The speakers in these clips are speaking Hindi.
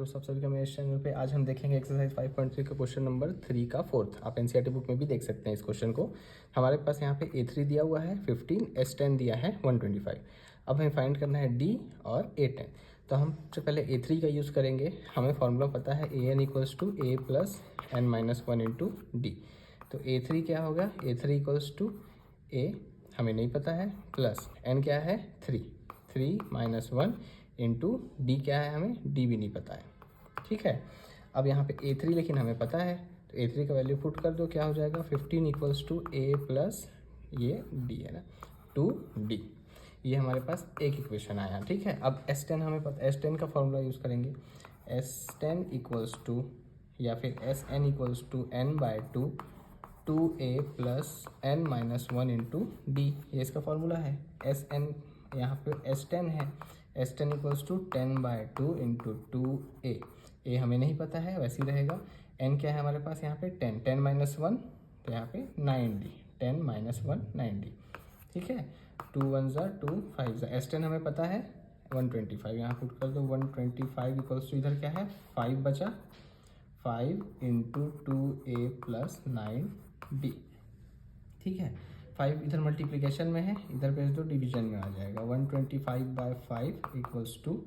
दोस्तों आप सभी का मेरे चैनल पे। आज हम देखेंगे एक्सरसाइज 5.3 का क्वेश्चन नंबर 3 का फोर्थ। आप एनसीईआरटी बुक में भी देख सकते हैं इस क्वेश्चन को। हमारे पास यहाँ पे A3 दिया हुआ है 15, S10 दिया है 125। अब हमें फाइंड करना है D और A10। तो हम सबसे पहले A3 का यूज़ करेंगे। हमें फॉर्मूला पता है AN equals to A plus N minus 1 into D. तो A3 क्या होगा, A3 इक्वल्स टू A हमें नहीं पता है, प्लस N क्या है 3 माइनस 1 इंटू डी क्या है, हमें डी भी नहीं पता है। ठीक है, अब यहाँ पे A3 लेकिन हमें पता है, तो A3 का वैल्यू पुट कर दो, क्या हो जाएगा 15 इक्वल्स टू A प्लस ये डी है ना 2D। ये हमारे पास एक इक्वेशन आया। ठीक है, अब S10 हमें पता, S10 का फॉर्मूला यूज़ करेंगे। S10 इक्वल्स टू या फिर SN equals to N/2 2A plus N minus 1 into D, ये इसका फॉर्मूला है। SN यहाँ पे S10 है, S10 equals to 10/2 into 2A। ए हमें नहीं पता है, वैसे ही रहेगा। N क्या है हमारे पास यहाँ पे 10 माइनस 1, तो यहाँ पे 9D, 10 माइनस 1 9D। ठीक है, 2 1 ज़ा 2 5 ज़ा, S10 हमें पता है 125, यहाँ पुट कर दो 125 इक्वल्स टू इधर क्या है 5 बचा, 5 इंटू 2A प्लस 9D। ठीक है, 5 इधर मल्टीप्लिकेशन में है, इधर भेज दो डिवीजन में आ जाएगा। 125/5 equals to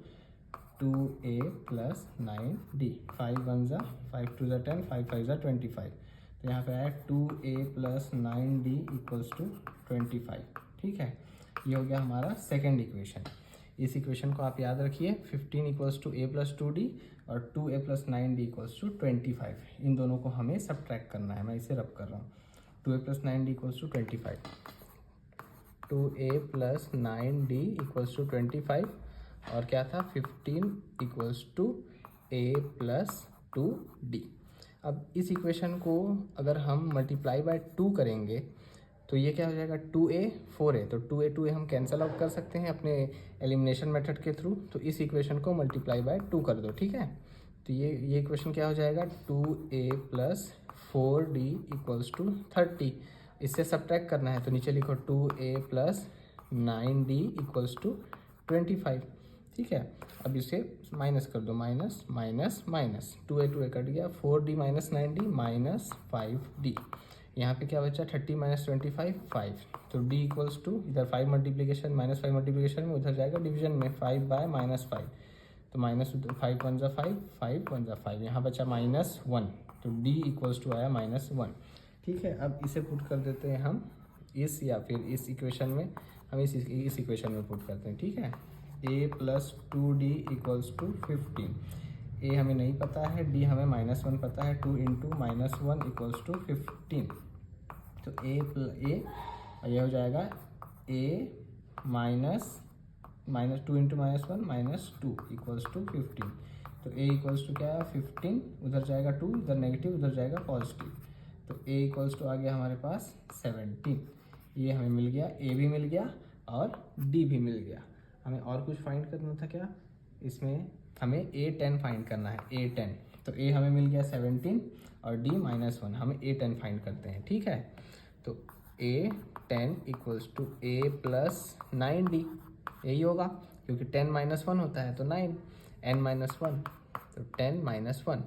2A plus 9D। 5 1 ज़ा 5 2 ज़ा 10, 5 5 ज़ा 25। तो यहाँ पे आया 2A plus 9D equals to 25। ठीक है, ये हो गया हमारा सेकेंड इक्वेशन। इस इक्वेशन को आप याद रखिए, 15 equals to A plus 2D और 2A plus 9D equals to 25। इन दोनों को हमें सब्ट्रैक्ट करना है, मैं इसे रब कर रहा हूँ। 2A plus 9D equals to 25, 2A plus 9D equals to 25, और क्या था 15 equals to A plus 2D। अब इस इक्वेशन को अगर हम मल्टीप्लाई बाय 2 करेंगे तो ये क्या हो जाएगा 2A 4A, तो 2A हम कैंसिल आउट कर सकते हैं अपने एलिमिनेशन मेथड के थ्रू। तो इस इक्वेशन को मल्टीप्लाई बाय 2 कर दो। ठीक है, तो ये इक्वेशन क्या हो जाएगा 2A plus 4D equals to 30। इससे सब्ट्रैक्ट करना है तो नीचे लिखो 2A plus 9D equals to 25। ठीक है, अब इसे माइनस कर दो, minus minus minus, 2A cut गया, 4D minus 9D minus 5D। यहाँ पे क्या बचा 30 माइनस 25 5। तो D इक्वल्स टू इधर 5 मल्टीप्लिकेशन माइनस 5 मल्टीप्लिकेशन में, उधर जाएगा डिवीजन में 5/-5। तो माइनस 5 1 ज़ा 5, 5 1 ज़ा 5, यहाँ बचा -1। तो D इक्वल्स टू आया -1। ठीक है, अब इसे पुट कर देते हैं हम इस या फिर इस इक्वेशन में, हम इस इक्वेशन में पुट करते हैं। ठीक है, A plus 2D equals to 15। A हमें नहीं पता है, D हमें -1 पता है, 2 इंटू -1 इक्वल्स टू 15। तो A ये हो जाएगा A minus 2 into -1 -2 equals to 15। तो A इक्वल्स टू क्या है 15, उधर जाएगा 2, इधर नेगेटिव, उधर जाएगा पॉजिटिव। तो A इक्वल्स टू आ गया हमारे पास 17। ये हमें मिल गया, A भी मिल गया और D भी मिल गया। हमें और कुछ फाइंड करना था क्या, इसमें हमें A10 फाइंड करना है, A10। तो A हमें मिल गया 17 और D -1, हमें A10 फाइंड करते हैं। ठीक है, तो A10 equals to A plus 9D, यही होगा क्योंकि 10 माइनस 1 होता है तो 9, N माइनस 1, तो 10 माइनस 1।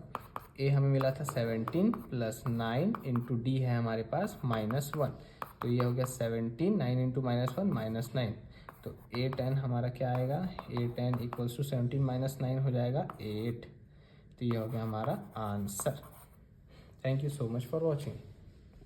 A हमें मिला था 17 प्लस 9 इंटू डी है हमारे पास -1। तो ये हो गया 17, 9 इंटू -1 -9। तो A10 हमारा क्या आएगा, A10 इक्वल्स टू 17 माइनस 9 हो जाएगा 8। तो ये हो गया हमारा answer. Thank you so much for watching.